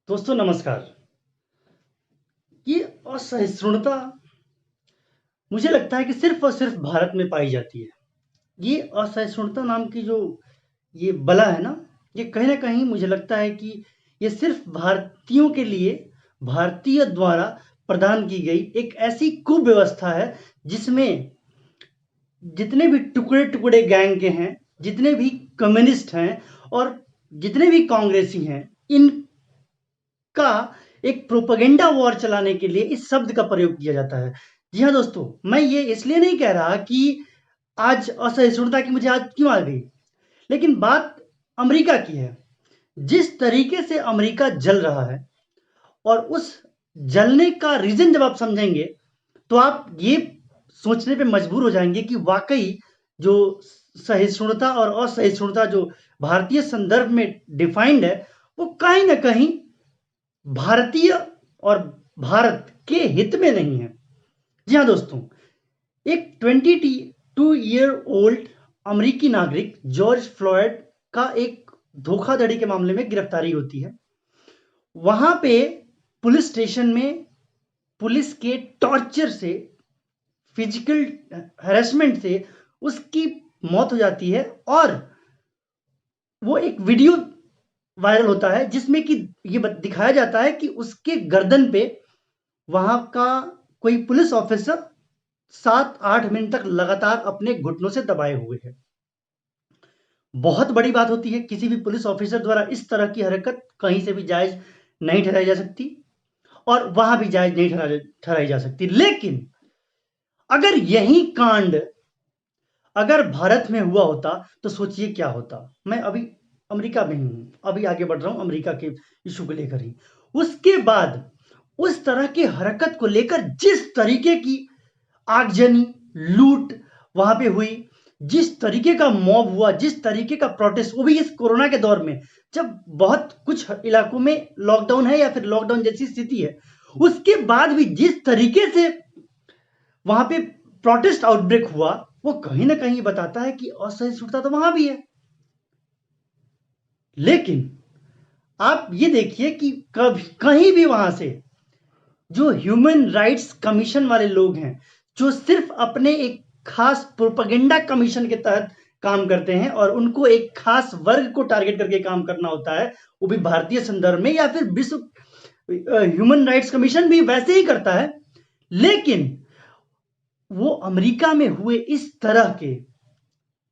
दोस्तों नमस्कार। ये असहिष्णुता मुझे लगता है कि सिर्फ और सिर्फ भारत में पाई जाती है। ये असहिष्णुता नाम की जो ये बला है ना, ये कहीं न कहीं मुझे लगता है कि ये सिर्फ भारतीयों के लिए भारतीय द्वारा प्रदान की गई एक ऐसी कुव्यवस्था है, जिसमें जितने भी टुकड़े-टुकड़े गैंग के हैं, जितने भी कम्युनिस्ट हैं और जितने भी कांग्रेसी हैं, इनका एक प्रोपेगेंडा वॉर चलाने के लिए इस शब्द का प्रयोग किया जाता है। जी हाँ दोस्तों, मैं ये इसलिए नहीं कह रहा कि आज असहिष्णुता की मुझे आज क्यों आ गई, लेकिन बात अमेरिका की है। जिस तरीके से अमेरिका जल रहा है और उस जलने का रीज़न जब आप समझेंगे, तो आप ये सोचने पे मजबूर हो जाएँगे कि वाक़ई जो सहिष्णुता और असहिष्णुता जो भारतीय संदर्भ में डिफाइंड है, वो कहीं न कहीं भारतीय और भारत के हित में नहीं है। जी हाँ दोस्तों, एक 22 ईयर ओल्ड अमेरिकी नागरिक जॉर्ज फ्लॉयड का एक धोखाधड़ी के मामले में गिरफ्तारी होती है। वहाँ पे पुलिस स्टेशन में पुलिस के टॉर्चर से, फिजिकल हैरेसमेंट से उसकी मौत हो जाती है और वो एक वीडियो वायरल होता है जिसमें कि ये दिखाया जाता है कि उसके गर्दन पे वहाँ का कोई पुलिस ऑफिसर 7-8 मिनट तक लगातार अपने घुटनों से दबाए हुए है। बहुत बड़ी बात होती है, किसी भी पुलिस ऑफिसर द्वारा इस तरह की हरकत कहीं से भी जायज़ नहीं ठहराई जा सकती और वहाँ भी जायज़ नहीं ठहराई जा सकती। लेकिन अगर यही कांड अगर भारत में हुआ होता, तो सोचिए क्या होता। मैं अभी अमेरिका में ही हूँ, अभी आगे बढ़ रहा हूँ अमेरिका के इश्यू को लेकर ही। उसके बाद उस तरह की हरकत को लेकर जिस तरीके की आगजनी, लूट वहाँ पे हुई, जिस तरीके का मॉब हुआ, जिस तरीके का प्रोटेस्ट, वो भी इस कोरोना के दौर में, जब बहुत कुछ इलाकों में लॉकडाउन है या फिर लॉकडाउन जैसी स्थिति है, उसके बाद भी जिस तरीके से वहाँ पे प्रोटेस्ट आउटब्रेक हुआ, वो कहीं न कहीं बताता है कि असहिष्णुता तो वहाँ भी है। लेकिन आप ये देखिए कि कभी कहीं भी वहाँ से जो ह्यूमन राइट्स कमीशन वाले लोग हैं, जो सिर्फ अपने एक खास प्रोपेगेंडा कमीशन के तहत काम करते हैं और उनको एक खास वर्ग को टारगेट करके काम करना होता है, वो भी भारतीय संदर्भ में या फिर विश्व ह्यूमन राइट्स कमीशन भी वैसे ही करता है। लेकिन वो अमेरिका में हुए इस तरह के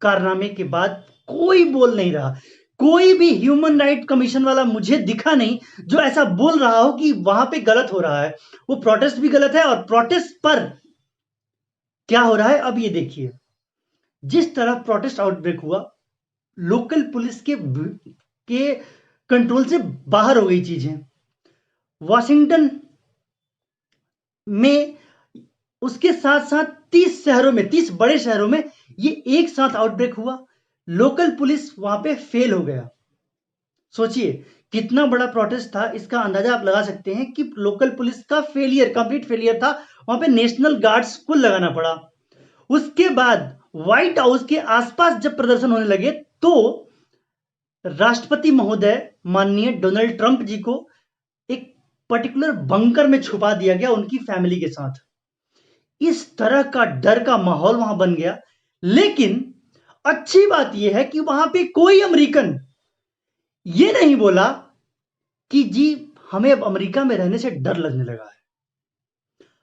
कारनामे के बाद कोई बोल नहीं रहा। कोई भी ह्यूमन राइट कमीशन वाला मुझे दिखा नहीं जो ऐसा बोल रहा हो कि वहां पे गलत हो रहा है। वो प्रोटेस्ट भी गलत है और प्रोटेस्ट पर क्या हो रहा है अब ये देखिए। जिस तरह प्रोटेस्ट आउटब्रेक हुआ, लोकल पुलिस के कंट्रोल से बाहर हो गई चीजें। वॉशिंगटन में उसके साथ-साथ 30 शहरों में, 30 बड़े शहरों में ये एक साथ आउटब्रेक हुआ। लोकल पुलिस वहाँ पे फेल हो गया। सोचिए कितना बड़ा प्रोटेस्ट था, इसका अंदाजा आप लगा सकते हैं कि लोकल पुलिस का फेलियर, कंप्लीट फेलियर था। वहाँ पे नेशनल गार्ड्स को लगाना पड़ा। उसके बाद व्हाइट हाउस के आसपास जब प्रदर्शन होने लगे, तो राष्ट्रपति महोदय माननीय डोनाल्ड ट्रंप जी को एक पर्टिकुलर बंकर में छुपा दिया गया उनकी फैमिली के साथ। इस तरह का डर का माहौल वहां बन गया। लेकिन अच्छी बात यह है कि वहां पे कोई अमेरिकन ये नहीं बोला कि जी हमें अब अमेरिका में रहने से डर लगने लगा है।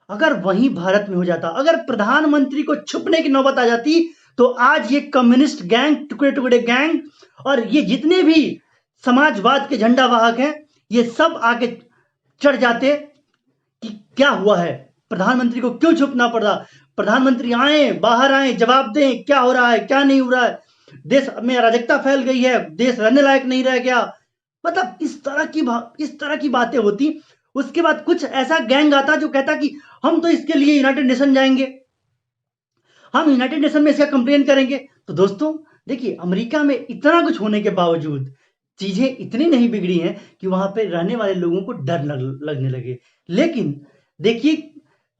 अगर वहीं भारत में हो जाता, अगर प्रधानमंत्री को छुपने की नौबत आ जाती, तो आज ये कम्युनिस्ट गैंग, टुकड़े टुकड़े गैंग और ये जितने भी समाजवाद के झंडा वाहक हैं, ये सब आके चढ़ जाते कि क्या हुआ है, प्रधानमंत्री को क्यों छुपना पड़ा, प्रधानमंत्री आए, बाहर आए, जवाब दें क्या हो रहा है, क्या नहीं हो रहा है, देश में अराजकता फैल गई है, देश रहने लायक नहीं रह गया। मतलब इस तरह की बातें होती। उसके बाद कुछ ऐसा गैंग आता जो कहता कि हम तो इसके लिए यूनाइटेड नेशन जाएंगे, हम यूनाइटेड नेशन में इसका कंप्लेन करेंगे। तो दोस्तों देखिए, अमेरिका में इतना कुछ होने के बावजूद चीजें इतनी नहीं बिगड़ी हैं कि वहां पे रहने वाले लोगों को डर लगने लगे। लेकिन देखिए,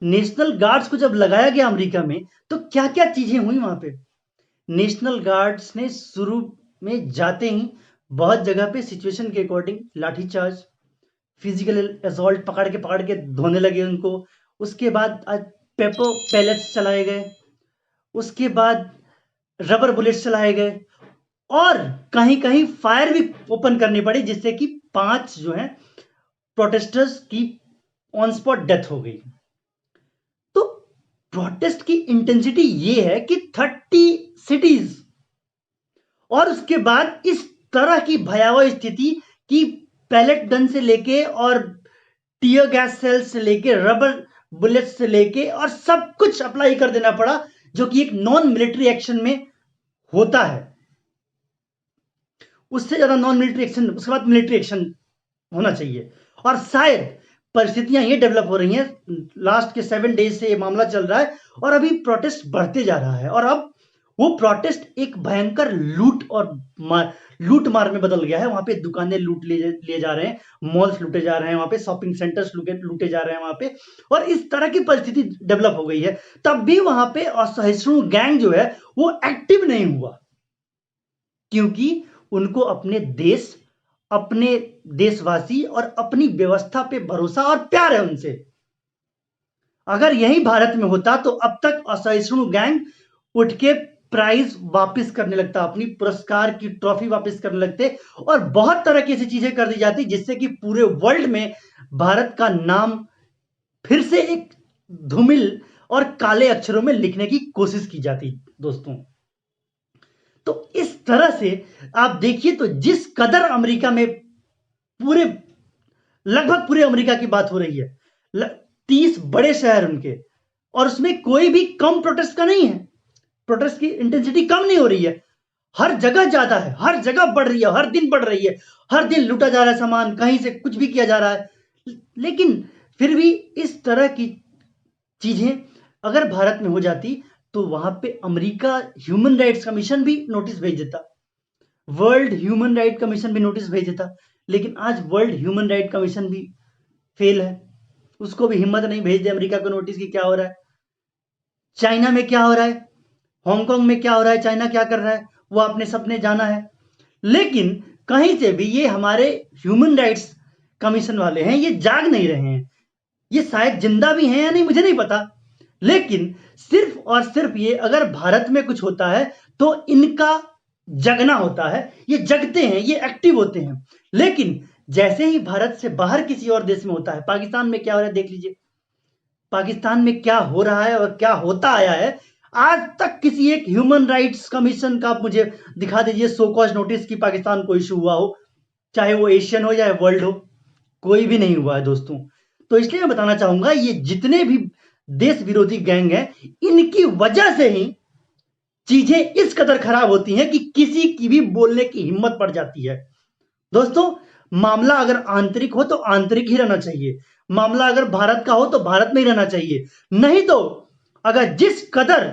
नेशनल गार्ड्स को जब लगाया गया अमेरिका में, तो क्या क्या चीजें हुई वहां पे। नेशनल गार्ड्स ने शुरू में जाते ही बहुत जगह पे सिचुएशन के अकॉर्डिंग लाठीचार्ज, फिजिकल असॉल्ट पकड़ के धोने लगे उनको। उसके बाद पेपर पैलेट्स चलाए गए, उसके बाद रबर बुलेट्स चलाए गए और कहीं कहीं फायर भी ओपन करनी पड़ी, जिससे कि 5 जो है प्रोटेस्टर्स की ऑन स्पॉट डेथ हो गई। तो प्रोटेस्ट की इंटेंसिटी ये है कि 30 सिटीज, और उसके बाद इस तरह की भयावह स्थिति कि पैलेट गन से लेके और टीयर गैस सेल से लेके रबर बुलेट से लेके और सब कुछ अप्लाई कर देना पड़ा, जो कि एक नॉन मिलिट्री एक्शन में होता है। उससे ज्यादा नॉन मिलिट्री एक्शन, उसके बाद मिलिट्री एक्शन होना चाहिए। और शायद परिस्थितियां ये डेवलप हो रही हैं, लास्ट के 7 डेज से ये मामला चल रहा है और अभी प्रोटेस्ट बढ़ते जा रहा है, और अब वो प्रोटेस्ट एक भयंकर लूट मार में बदल गया है। वहां पे दुकानें लूट लिए जा रहे हैं, मॉल्स लूटे जा रहे हैं, वहां पे शॉपिंग सेंटर्स लूटे जा रहे हैं वहां पे, और इस तरह की परिस्थिति डेवलप हो गई है। तब भी वहां पे असहिष्णु गैंग जो है वो एक्टिव नहीं हुआ, क्योंकि उनको अपने देश, अपने देशवासी और अपनी व्यवस्था पे भरोसा और प्यार है उनसे। अगर यही भारत में होता तो अब तक असहिष्णु गैंग उठ के प्राइज वापस करने लगता, अपनी पुरस्कार की ट्रॉफी वापस करने लगते, और बहुत तरह की ऐसी चीजें कर दी जाती जिससे कि पूरे वर्ल्ड में भारत का नाम फिर से एक धूमिल और काले अक्षरों में लिखने की कोशिश की जाती दोस्तों। तो इस तरह से आप देखिए, तो जिस कदर अमेरिका में पूरे, लगभग पूरे अमेरिका की बात हो रही है, 30 बड़े शहर उनके, और उसमें कोई भी कम प्रोटेस्ट का नहीं है, प्रोटेस्ट की इंटेंसिटी कम नहीं हो रही है, हर जगह ज्यादा है, हर जगह बढ़ रही है, हर दिन बढ़ रही है, हर दिन लूटा जा रहा है सामान, कहीं से कुछ भी किया जा रहा है। लेकिन फिर भी इस तरह की चीजें अगर भारत में हो जाती तो वहां पे अमेरिका ह्यूमन राइट्स कमीशन भी नोटिस भेज देता, वर्ल्ड ह्यूमन राइट कमीशन भी नोटिस भेज देता। लेकिन आज वर्ल्ड ह्यूमन राइट कमीशन भी फेल है, उसको भी हिम्मत नहीं भेज दे अमेरिका को नोटिस की क्या हो रहा है, चाइना में क्या हो रहा है, हांगकांग में क्या हो रहा है, चाइना क्या कर रहा है, वो अपने सपने जाना है। लेकिन कहीं से भी ये हमारे ह्यूमन राइट्स कमीशन वाले हैं, ये जाग नहीं रहे हैं। ये शायद जिंदा भी हैं या नहीं मुझे नहीं पता, लेकिन सिर्फ और सिर्फ ये अगर भारत में कुछ होता है तो इनका जगना होता है, ये जगते हैं, ये एक्टिव होते हैं। लेकिन जैसे ही भारत से बाहर किसी और देश में होता है, पाकिस्तान में क्या हो रहा है देख लीजिए, पाकिस्तान में क्या हो रहा है और क्या होता आया है, आज तक किसी एक ह्यूमन राइट्स कमीशन का आप मुझे दिखा दीजिए सो कॉज नोटिस की पाकिस्तान को इशू हुआ हो, चाहे वो एशियन हो या वर्ल्ड हो, कोई भी नहीं हुआ है दोस्तों। तो इसलिए मैं बताना चाहूंगा, ये जितने भी देश विरोधी गैंग हैं, इनकी वजह से ही चीजें इस कदर खराब होती हैं कि किसी की भी बोलने की हिम्मत पड़ जाती है। दोस्तों, मामला अगर आंतरिक हो तो आंतरिक ही रहना चाहिए, मामला अगर भारत का हो तो भारत में ही रहना चाहिए। नहीं तो अगर जिस कदर,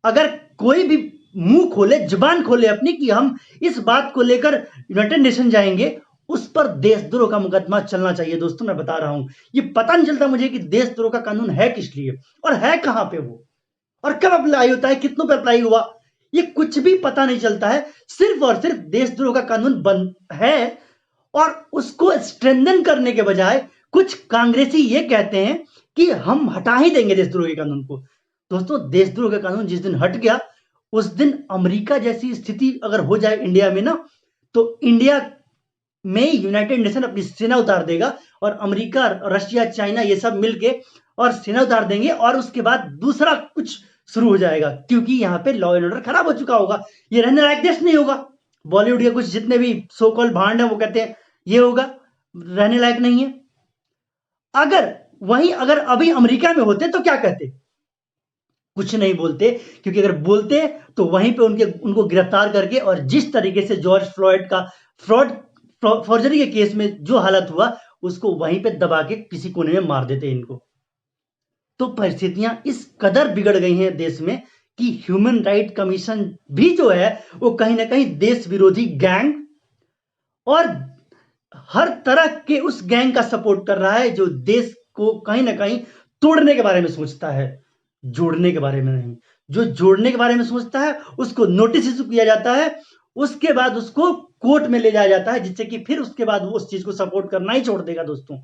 अगर कोई भी मुंह खोले, जुबान खोले अपनी कि हम इस बात को लेकर यूनाइटेड नेशन जाएंगे, उस पर देशद्रोह का मुकदमा चलना चाहिए। दोस्तों, मैं बता रहा हूं, ये पता नहीं चलता मुझे कि देशद्रोह का कानून है किस लिए और है कहां पे वो, और कब अप्लाई होता है, कितनों पे अप्लाई हुआ, ये कुछ भी पता नहीं चलता है। सिर्फ और सिर्फ देशद्रोह का कानून बन है, और उसको स्ट्रेंथन करने के बजाय कुछ कांग्रेसी ये कहते हैं कि हम हटा ही देंगे देशद्रोह के कानून को। दोस्तों, देशद्रोह का कानून जिस दिन हट गया, उस दिन अमेरिका जैसी स्थिति अगर हो जाए इंडिया में ना, तो इंडिया में यूनाइटेड नेशन अपनी सेना उतार देगा, और अमेरिका, रशिया, चाइना ये सब मिलके और सेना उतार देंगे, और उसके बाद दूसरा कुछ शुरू हो जाएगा, क्योंकि यहाँ पे लॉ एंड ऑर्डर खराब हो चुका होगा, ये रहने लायक देश नहीं होगा। बॉलीवुड के कुछ जितने भी सो कॉल्ड भांड है वो कहते हैं ये होगा, रहने लायक नहीं है। अगर अभी अमेरिका में होते तो क्या कहते, कुछ नहीं बोलते, क्योंकि अगर बोलते तो वहीं पे उनको गिरफ्तार करके, और जिस तरीके से जॉर्ज फ्लॉयड का फॉर्जरी के केस में जो हालत हुआ, उसको वहीं पे दबा के किसी कोने में मार देते इनको। तो परिस्थितियां इस कदर बिगड़ गई हैं देश में कि ह्यूमन राइट कमीशन भी जो है वो कहीं ना कहीं देश विरोधी गैंग और हर तरह के उस गैंग का सपोर्ट कर रहा है, जो देश को कहीं ना कहीं तोड़ने के बारे में सोचता है, जोड़ने के बारे में नहीं। जो जोड़ने के बारे में सोचता है उसको नोटिस इशू किया जाता है, उसके बाद उसको कोर्ट में ले जाया जाता है, जिससे कि फिर उसके बाद वो उस चीज को सपोर्ट करना ही छोड़ देगा दोस्तों।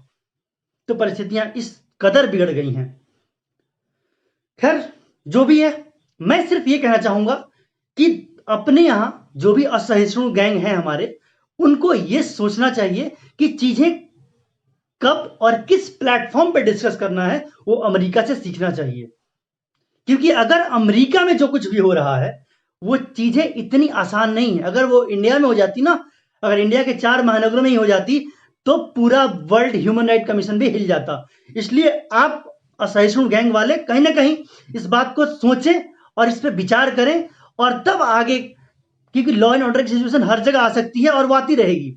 तो परिस्थितियां इस कदर बिगड़ गई हैं। खैर जो भी है, मैं सिर्फ ये कहना चाहूंगा कि अपने यहां जो भी असहिष्णु गैंग हैं हमारे, उनको ये सोचना चाहिए कि चीजें कब और किस प्लेटफॉर्म पे डिस्कस करना है, वो अमेरिका से सीखना चाहिए। क्योंकि अगर अमेरिका में जो कुछ भी हो रहा है वो चीजें इतनी आसान नहीं है। अगर वो इंडिया में हो जाती ना, अगर इंडिया के 4 महानगरों में ही हो जाती, तो पूरा वर्ल्ड ह्यूमन राइट कमीशन भी हिल जाता। इसलिए आप असहिष्णु गैंग वाले कहीं ना कहीं इस बात को सोचें और इस पर विचार करें, और तब आगे, क्योंकि लॉ एंड ऑर्डर की सिचुएशन हर जगह आ सकती है और वो आती रहेगी,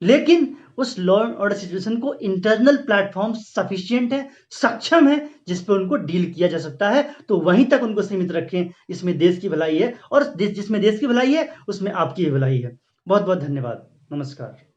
लेकिन उस लॉ एंड ऑर्डर सिचुएशन को इंटरनल प्लेटफॉर्म सफिशिएंट है, सक्षम है, जिस पे उनको डील किया जा सकता है। तो वहीं तक उनको सीमित रखें, इसमें देश की भलाई है, और जिसमें देश की भलाई है उसमें आपकी भी भलाई है। बहुत बहुत धन्यवाद। नमस्कार।